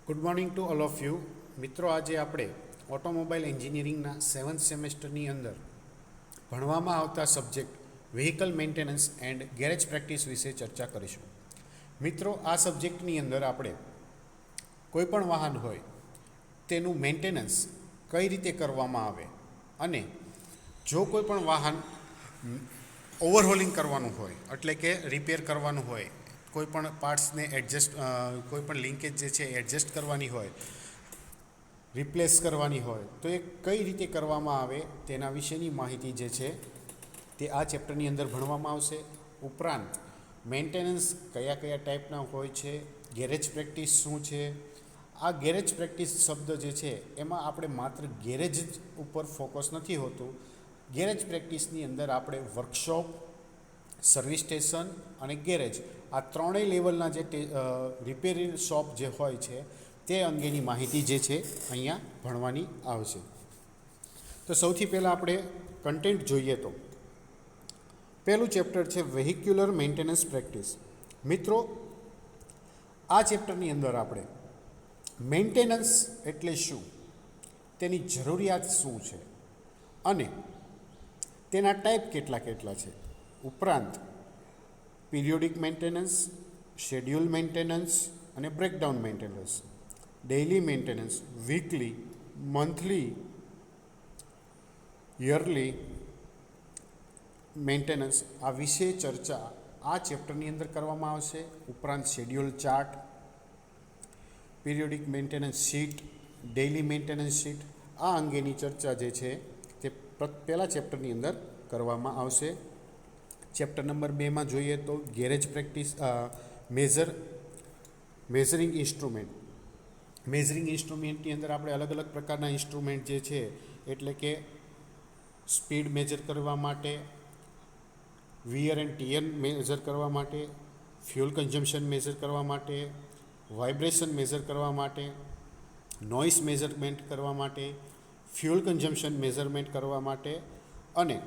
Good morning to all of you. મિત્રો, આજે આપણે ઓટોમોબાઈલ એન્જિનિયરિંગના 7th સેમેસ્ટરની અંદર ભણવામાં આવતા subject vehicle maintenance and garage practice વિશે ચર્ચા કરીશું. મિત્રો, આ સબ્જેક્ટની અંદર આપણે કોઈપણ વાહન હોય તેનું મેન્ટેનન્સ કઈ રીતે કરવામાં આવે અને જો કોઈપણ વાહન ઓવરહોલિંગ કરવાનું હોય એટલે કે રિપેર કરવાનું હોય, કોઈપણ પાર્ટ્સને કોઈપણ લિંકેજ જે છે એડજસ્ટ કરવાની હોય, રિપ્લેસ કરવાની હોય તો એ કઈ રીતે કરવામાં આવે તેના વિશેની માહિતી જે છે તે આ ચેપ્ટરની અંદર ભણવામાં આવશે. ઉપરાંત મેન્ટેનન્સ કયા કયા ટાઈપના હોય છે, ગેરેજ પ્રેક્ટિસ શું છે. આ ગેરેજ પ્રેક્ટિસ શબ્દ જે છે એમાં આપણે માત્ર ગેરેજ ઉપર ફોકસ નથી હોતું. ગેરેજ પ્રેક્ટિસની અંદર આપણે વર્કશોપ, સર્વિસ સ્ટેશન અને ગેરેજ આ ત્રણેય લેવલના જે રિપેર શોપ જે હોય છે તે અંગેની માહિતી જે છે અહીંયા ભણવાની આવશે. તો સૌથી પહેલાં આપણે કન્ટેન્ટ જોઈએ તો પહેલું ચેપ્ટર છે વેહિક્યુલર મેન્ટેનન્સ પ્રેક્ટિસ. મિત્રો, આ ચેપ્ટરની અંદર આપણે મેન્ટેનન્સ એટલે શું, તેની જરૂરિયાત શું છે અને તેના ટાઈપ કેટલા છે, ઉપરાંત પીરિયોડિક મેન્ટેનન્સ, શેડ્યુલ મેન્ટેનન્સ અને breakdown maintenance, daily maintenance, weekly, monthly, yearly maintenance આ વિશે ચર્ચા આ ચેપ્ટરની અંદર કરવામાં આવશે. ઉપરાંત schedule chart, periodic maintenance sheet, daily maintenance sheet આ અંગેની ચર્ચા જે છે તે પહેલાં ચેપ્ટરની અંદર કરવામાં આવશે. ચેપ્ટર નંબર 2માં જોઈએ તો garage practice, measuring instrument. Measuring ઇન્સ્ટ્રુમેન્ટની અંદર આપણે અલગ અલગ પ્રકારના ઇન્સ્ટ્રુમેન્ટ જે છે એટલે કે સ્પીડ મેજર કરવા માટે, વીયર એન્ડ ટીયર મેજર કરવા માટે, ફ્યુઅલ કન્ઝમ્પશન મેજર કરવા માટે, વાઇબ્રેશન મેજર કરવા માટે, નોઇસ મેઝરમેન્ટ કરવા માટે, ફ્યુઅલ કન્ઝમ્પશન મેઝરમેન્ટ કરવા માટે અને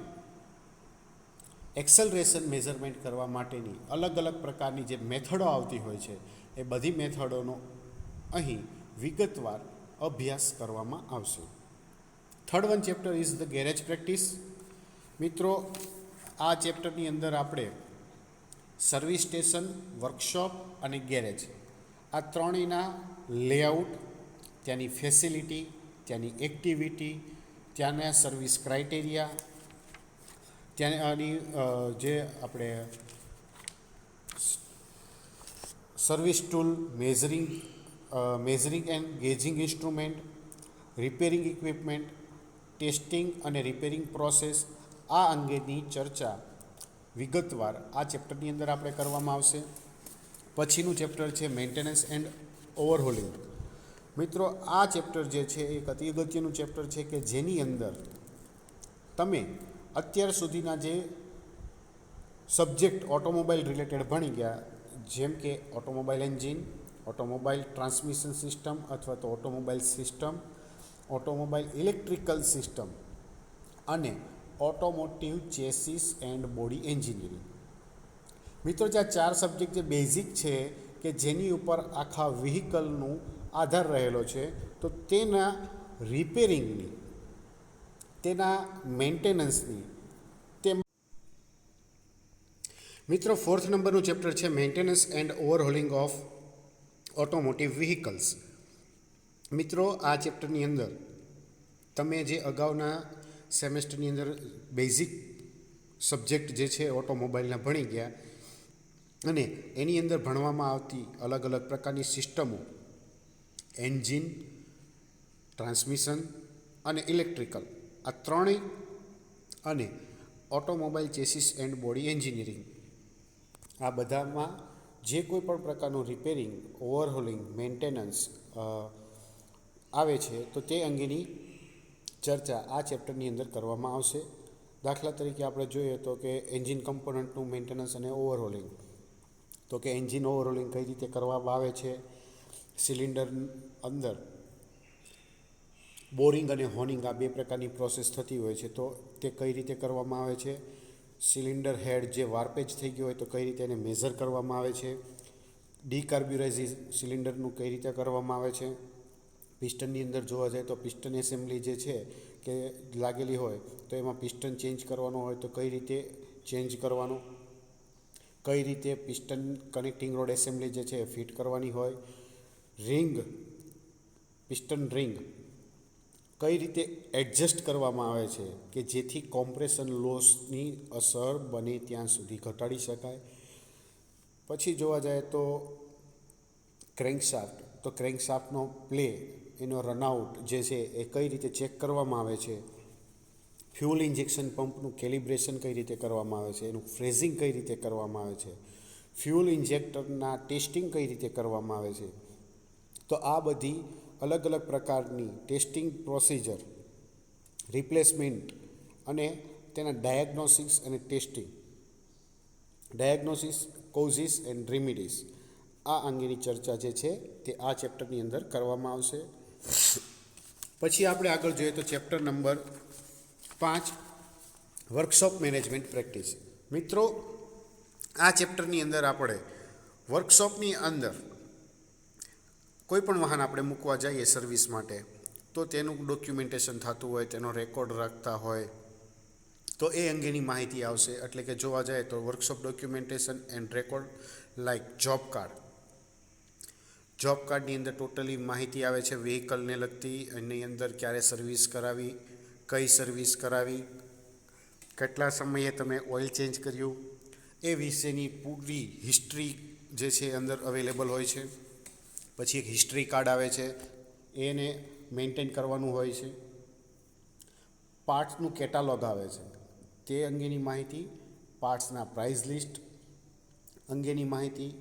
એક્સલરેશન મેઝરમેન્ટ કરવા માટેની અલગ અલગ પ્રકારની જે મેથડો આવતી હોય છે એ બધી મેથડોનો અહીં વિગતવાર અભ્યાસ કરવામાં આવશે. Third one chapter is the garage practice. મિત્રો, આ ચેપ્ટરની અંદર આપણે સર્વિસ સ્ટેશન, વર્કશોપ અને ગેરેજ આ ત્રણેયના લેઆઉટ, ત્યાંની ફેસિલિટી, ત્યાંની એક્ટિવિટી, ત્યાંના સર્વિસ ક્રાઇટેરિયા, ત્યાંની જે આપણે service tool, measuring and gauging instrument, repairing equipment, testing અને રિપેરિંગ પ્રોસેસ આ અંગેની ચર્ચા વિગતવાર આ ચેપ્ટરની અંદર આપણે કરવામાં આવશે. પછીનું ચેપ્ટર છે મેન્ટેનન્સ એન્ડ ઓવરહોલિંગ. મિત્રો, આ ચેપ્ટર જે છે એક અતિ અગત્યનું ચેપ્ટર છે કે જેની અંદર તમે અત્યાર સુધીના જે સબ્જેક્ટ ઓટોમોબાઈલ રિલેટેડ ભણી ગયા, જેમ કે automobile engine, automobile transmission system અથવા તો automobile system, automobile electrical system અને automotive chassis and body engineering. મિત્રો, જે આ 4 સબ્જેક્ટ જે બેઝિક છે કે જેની ઉપર આખા વ્હીકલનું આધાર રહેલો છે, તો તેના રિપેરિંગની, તેના મેન્ટેનન્સની મિત્રો, 4th નંબરનું ચેપ્ટર છે maintenance and overhauling of automotive vehicles. મિત્રો, આ ચેપ્ટરની અંદર તમે જે અગાઉના સેમેસ્ટરની અંદર બેઝિક સબ્જેક્ટ જે છે ઓટોમોબાઈલના ભણી ગયા અને એની અંદર ભણવામાં આવતી અલગ અલગ પ્રકારની સિસ્ટમો, એન્જિન, ટ્રાન્સમિશન અને ઇલેક્ટ્રિકલ આ ત્રણેય અને automobile chassis and body engineering આ બધામાં જે કોઈ પણ પ્રકારનું રિપેરિંગ, ઓવરહોલિંગ, મેન્ટેનન્સ આવે છે તો તે અંગેની ચર્ચા આ ચેપ્ટરની અંદર કરવામાં આવશે. દાખલા તરીકે આપણે જોઈએ તો કે એન્જિન કમ્પોનન્ટનું મેન્ટેનન્સ અને ઓવરહોલિંગ, તો કે એન્જિન ઓવરહોલિંગ કઈ રીતે કરવામાં આવે છે, સિલિન્ડર અંદર બોરિંગ અને હોનિંગ આ 2 પ્રકારની પ્રોસેસ થતી હોય છે તો તે કઈ રીતે કરવામાં આવે છે, સિલિન્ડર હેડ જે વાર્પેજ થઈ ગયો હોય તો કઈ રીતે એને મેઝર કરવામાં આવે છે, ડીકાર્બ્યુરાઇઝ સિલિન્ડરનું કઈ રીતે કરવામાં આવે છે. પિસ્ટનની અંદર જોવા જાય તો પિસ્ટન એસેમ્બલી જે છે કે લાગેલી હોય તો એમાં પિસ્ટન ચેન્જ કરવાનો હોય તો કઈ રીતે ચેન્જ કરવાનું, કઈ રીતે પિસ્ટન કનેક્ટિંગ રોડ એસેમ્બલી જે છે ફિટ કરવાની હોય, રિંગ પિસ્ટન રિંગ કઈ રીતે એડજસ્ટ કરવામાં આવે છે કે જેથી કોમ્પ્રેશન લોસની અસર બને ત્યાં સુધી ઘટાડી શકાય. પછી જોવા જાય તો ક્રેન્કશાફ્ટ, તો ક્રેન્કશાફ્ટનો પ્લે, એનો રનઆઉટ જે છે એ કઈ રીતે ચેક કરવામાં આવે છે. ફ્યુલ ઇન્જેક્શન પંપનું કેલિબ્રેશન કઈ રીતે કરવામાં આવે છે, એનું ફ્રેઝિંગ કઈ રીતે કરવામાં આવે છે, ફ્યુલ ઇન્જેક્ટરના ટેસ્ટિંગ કઈ રીતે કરવામાં આવે છે. તો આ બધી અલગ અલગ પ્રકારની ટેસ્ટિંગ પ્રોસિજર, રિપ્લેસમેન્ટ અને તેના ડાયગ્નોસિસ અને ટેસ્ટિંગ, ડાયગ્નોસિસ, કોઝિસ એન્ડ રેમિડીઝ, આ અંગેની ચર્ચા જે છે તે આ ચેપ્ટરની અંદર કરવામાં આવશે. પછી આપણે આગળ જોઈએ તો chapter number 5 workshop management practice. મિત્રો, આ ચેપ્ટરની અંદર આપણે વર્કશોપની અંદર કોઈ પણ વાહન આપણે મૂકવા જઈએ સર્વિસ માટે તો તેનું ડોક્યુમેન્ટેશન થતું હોય, તેનો રેકોર્ડ રાખતા હોય તો એ અંગેની માહિતી આવશે. એટલે કે જોવા જાય તો workshop documentation and record like job card. Job કાર્ડની અંદર ટોટલી માહિતી આવે છે વ્હીકલને લગતી, એની અંદર ક્યારે સર્વિસ કરાવી, કઈ સર્વિસ કરાવી, કેટલા સમયે તમે ઓઇલ ચેન્જ કર્યું, એ વિશેની પૂરી હિસ્ટ્રી જે છે અંદર અવેલેબલ હોય છે. પછી એક હિસ્ટ્રી કાર્ડ આવે છે, એને મેન્ટેન કરવાનું હોય છે. પાર્ટ્સનું કેટાલોગ આવે છે, તે અંગેની માહિતી, પાર્ટ્સના પ્રાઇસ લિસ્ટ અંગેની માહિતી,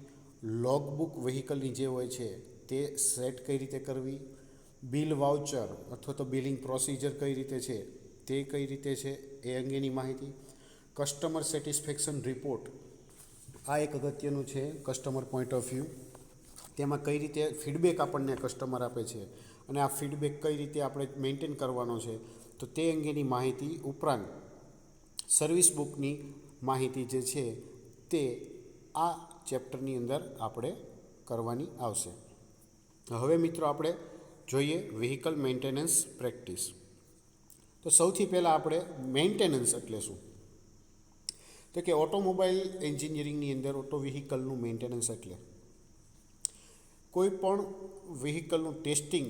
લોગબુક વ્હીકલની જે હોય છે તે સેટ કઈ રીતે કરવી, બિલ વાઉચર અથવા તો બિલિંગ પ્રોસિજર કઈ રીતે છે તે કઈ રીતે છે એ અંગેની માહિતી, કસ્ટમર સેટિસ્ફેક્શન રિપોર્ટ, આ એક અગત્યનું છે કસ્ટમર પોઈન્ટ ઓફ વ્યૂ. તેમાં કઈ રીતે ફીડબેક આપણને કસ્ટમર આપે છે અને આ ફીડબેક કઈ રીતે આપણે મેન્ટેન કરવાનો છે તો તે અંગેની માહિતી ઉપરાંત સર્વિસ બુકની માહિતી જે છે તે આ ચેપ્ટરની અંદર આપણે કરવાની આવશે. હવે મિત્રો આપણે જોઈએ વ્હીકલ મેન્ટેનન્સ પ્રેક્ટિસ. તો સૌથી પહેલાં આપણે મેન્ટેનન્સ એટલે શું, તો કે ઓટોમોબાઈલ એન્જિનિયરિંગની અંદર ઓટો વ્હીકલનું મેન્ટેનન્સ એટલે કોઈ પણ વ્હીકલનું ટેસ્ટિંગ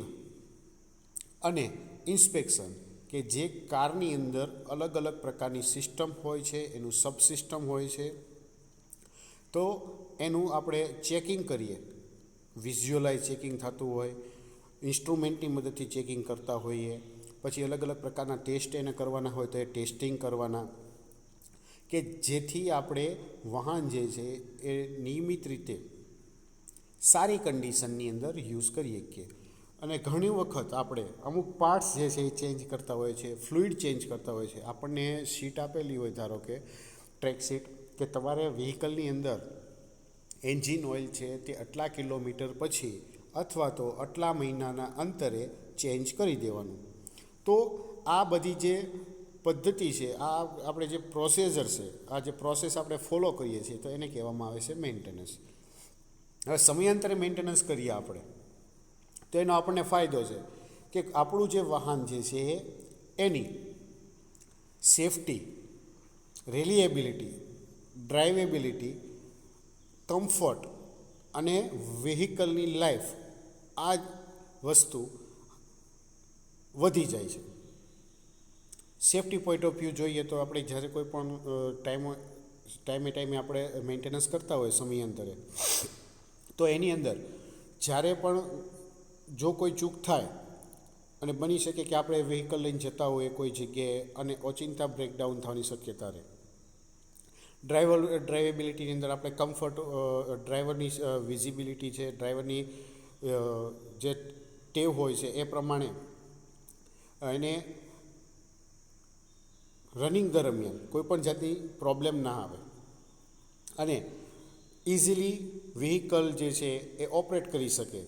અને ઇન્સ્પેક્શન કે જે કારની અંદર અલગ અલગ પ્રકારની સિસ્ટમ હોય છે, એનું સબસિસ્ટમ હોય છે, તો એનું આપણે ચેકિંગ કરીએ, વિઝ્યુઅલાઇઝ ચેકિંગ થતું હોય, ઇન્સ્ટ્રુમેન્ટની મદદથી ચેકિંગ કરતા હોઈએ, પછી અલગ અલગ પ્રકારના ટેસ્ટ એને કરવાના હોય તો એ ટેસ્ટિંગ કરવાના, કે જેથી આપણે વાહન જે છે એ નિયમિત રીતે સારી કન્ડિશનની અંદર યુઝ કરી શકીએ. અને ઘણી વખત આપણે અમુક પાર્ટ્સ જે છે એ ચેન્જ કરતા હોય છે, ફ્લુઇડ ચેન્જ કરતા હોય છે. આપણને સીટ આપેલી હોય, ધારો કે ટ્રેક સીટ, કે તમારે વ્હીકલની અંદર એન્જિન ઓઇલ છે તે આટલા કિલોમીટર પછી અથવા તો આટલા મહિનાના અંતરે ચેન્જ કરી દેવાનું. તો આ બધી જે પદ્ધતિ છે, આ આપણે જે પ્રોસેસર છે, આ જે પ્રોસેસ આપણે ફોલો કરીએ છીએ તો એને કહેવામાં આવે છે મેન્ટેનન્સ. હવે સમયાંતરે મેન્ટેનન્સ કરીએ આપણે તો એનો આપણને ફાયદો છે કે આપણું જે વાહન જે છે એની સેફટી, રિલિએબિલિટી, ડ્રાઇવેબિલિટી, કમ્ફર્ટ અને વ્હીકલની લાઈફ, આ જ વસ્તુ વધી જાય છે. સેફટી પોઈન્ટ ઓફ વ્યૂ જોઈએ તો આપણે જ્યારે કોઈ પણ ટાઈમે આપણે મેન્ટેનન્સ કરતા હોય સમયાંતરે, તો એની અંદર જ્યારે પણ જો કોઈ ચૂક થાય અને બની શકે કે આપણે વ્હીકલ લઈને જતા હોઈએ કોઈ જગ્યાએ અને ઓચિંતા બ્રેકડાઉન થવાની શક્યતા રહે. ડ્રાઇવેબિલિટીની અંદર આપણે કમ્ફર્ટ, ડ્રાઈવરની વિઝિબિલિટી છે, ડ્રાઈવરની જે ટેવ હોય છે એ પ્રમાણે એને રનિંગ દરમિયાન કોઈપણ જાતની પ્રોબ્લેમ ના આવે અને ઇઝીલી વ્હીકલ જે છે એ ઓપરેટ કરી શકે.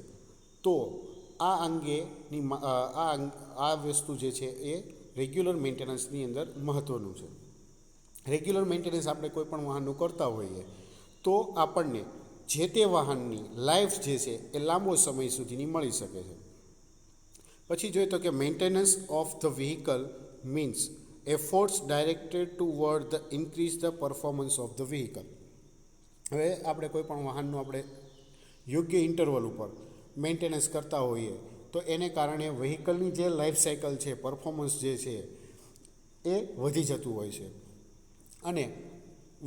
તો આ અંગેની આ વસ્તુ જે છે એ રેગ્યુલર મેન્ટેનન્સની અંદર મહત્ત્વનું છે. રેગ્યુલર મેન્ટેનન્સ આપણે કોઈ પણ વાહનનું કરતા હોઈએ તો આપણને જે તે વાહનની લાઈફ જે છે એ લાંબો સમય સુધીની મળી શકે છે. પછી જોઈએ તો કે maintenance of the vehicle means efforts directed toward the increase the performance of the vehicle. હવે આપણે કોઈ પણ વાહનનું આપણે યોગ્ય ઇન્ટરવલ ઉપર મેન્ટેનન્સ કરતા હોઈએ તો એને કારણે વ્હીકલની જે લાઈફ સાયકલ છે, પરફોર્મન્સ જે છે એ વધી જતું હોય છે અને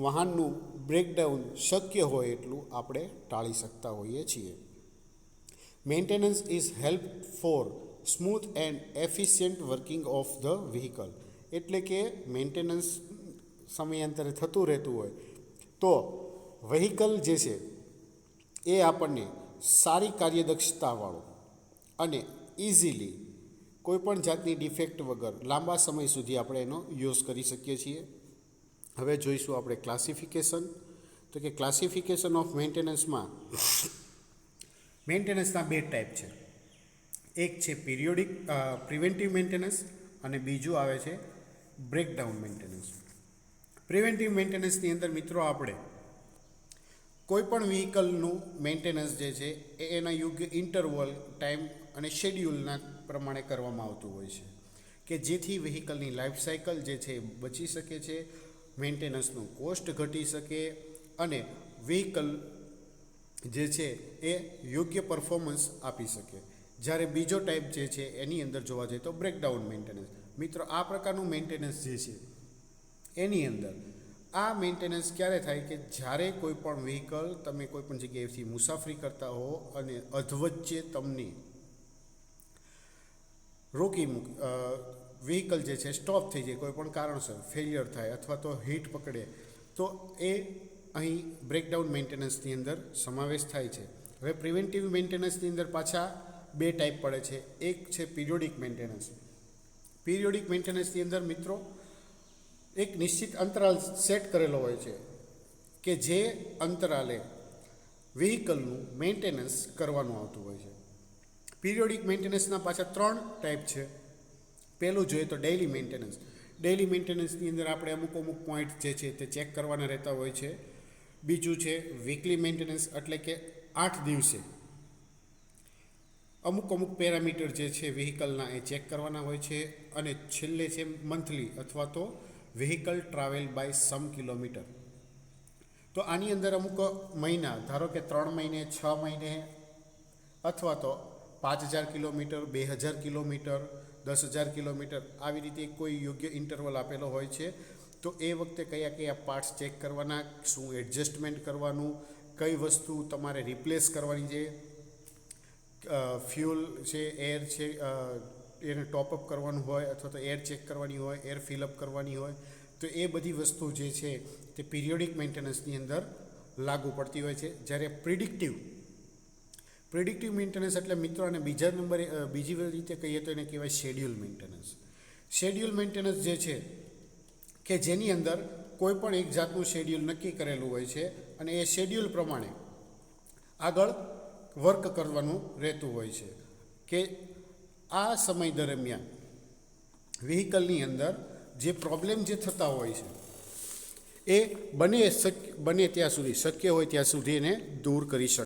વાહનનું બ્રેકડાઉન શક્ય હોય એટલું આપણે ટાળી શકતા હોઈએ છીએ. Maintenance is help four smooth and efficient working of the vehicle. એટલે કે મેન્ટેનન્સ સમયાંતરે થતું રહેતું હોય તો વ્હીકલ જે છે એ આપણને સારી કાર્યદક્ષતાવાળો અને ઇઝીલી કોઈપણ જાતની ડિફેક્ટ વગર લાંબા સમય સુધી આપણે એનો યુઝ કરી શકીએ છીએ. હવે જોઈશું આપણે ક્લાસિફિકેશન. તો કે ક્લાસિફિકેશન ઓફ મેન્ટેનન્સમાં મેન્ટેનન્સના બે ટાઈપ છે. એક છે પ્રિવેન્ટિવ મેન્ટેનન્સ અને બીજું આવે છે બ્રેકડાઉન મેન્ટેનન્સ. પ્રિવેન્ટિવ મેન્ટેનન્સની અંદર મિત્રો આપણે કોઈપણ વ્હીકલનું મેન્ટેનન્સ જે છે એ એના યોગ્ય ઇન્ટરવલ, ટાઈમ અને શેડ્યુલના પ્રમાણે કરવામાં આવતું હોય છે કે જેથી વ્હીકલની લાઈફ સાયકલ જે છે એ બચી શકે છે, મેન્ટેનન્સનું કોસ્ટ ઘટી શકે અને વ્હીકલ જે છે એ યોગ્ય પરફોર્મન્સ આપી શકે. જ્યારે બીજો ટાઈપ જે છે એની અંદર જોવા જઈએ તો બ્રેકડાઉન મેન્ટેનન્સ. મિત્રો આ પ્રકારનું મેન્ટેનન્સ જે છે એની અંદર આ મેન્ટેનન્સ ક્યારે થાય કે જ્યારે કોઈ પણ વ્હીકલ તમે કોઈ પણ જગ્યાએથી મુસાફરી કરતા હો અને અધવચ્ચે તમને વ્હીકલ જે છે સ્ટોપ થઈ જાય, કોઈ પણ કારણસર ફેલિયર થાય અથવા તો હીટ પકડે તો એ અહીં બ્રેકડાઉન મેન્ટેનન્સની અંદર સમાવેશ થાય છે. હવે પ્રિવેન્ટિવ મેન્ટેનન્સની અંદર પાછા બે ટાઈપ પડે છે. એક છે પિરિયોડિક મેન્ટેનન્સ. પિરિયોડિક મેન્ટેનન્સની અંદર મિત્રો એક નિશ્ચિત અંતરાલ સેટ કરેલો હોય છે કે જે અંતરાલે વ્હીકલનું મેન્ટેનન્સ કરવાનું આવતું હોય છે. પિરિયોડિક મેન્ટેનન્સના પાછા 3 ટાઈપ છે. પહેલું જોઈએ તો ડેઇલી મેન્ટેનન્સ. ડેઇલી મેન્ટેનન્સની અંદર આપણે અમુક પોઈન્ટ જે છે તે ચેક કરવાના રહેતા હોય છે. બીજું છે વીકલી મેન્ટેનન્સ, એટલે કે 8 દિવસે અમુક પેરામીટર જે છે વ્હીકલના એ ચેક કરવાના હોય છે. અને છેલ્લે છે મંથલી અથવા તો vehicle travel by some kilometre. તો આની અંદર અમુક મહિના, ધારો કે 3 મહિને, 6 મહિને અથવા તો 5000 કિલોમીટર, 2000 કિલોમીટર, 10,000 કિલોમીટર, આવી રીતે કોઈ યોગ્ય ઇન્ટરવલ આપેલો હોય છે. તો એ વખતે કયા પાર્ટ્સ ચેક કરવાના, શું એડજસ્ટમેન્ટ કરવાનું, કઈ વસ્તુ તમારે રિપ્લેસ કરવાની છે, ફ્યુલ છે, એર છે, એને ટોપઅપ કરવાનું હોય અથવા તો એર ચેક કરવાની હોય, એર ફિલઅપ કરવાની હોય, તો એ બધી વસ્તુ જે છે તે પિરિયોડિક મેન્ટેનન્સની અંદર લાગુ પડતી હોય છે. જ્યારે પ્રિડિક્ટિવ મેન્ટેનન્સ એટલે મિત્રો અને બીજી રીતે કહીએ તો એને કહેવાય શેડ્યુલ મેન્ટેનન્સ. શેડ્યુલ મેન્ટેનન્સ જે છે કે જેની અંદર કોઈ પણ એક જાતનું શેડ્યુલ નક્કી કરેલું હોય છે અને એ શેડ્યુલ પ્રમાણે આગળ વર્ક કરવાનું રહેતું હોય છે કે આ સમય દરમિયાન વ્હીકલની અંદર જે પ્રોબ્લેમ જે થતા હોય છે એ બને ત્યાં સુધી, શક્ય હોય ત્યાં સુધી એને દૂર કરી શકાય.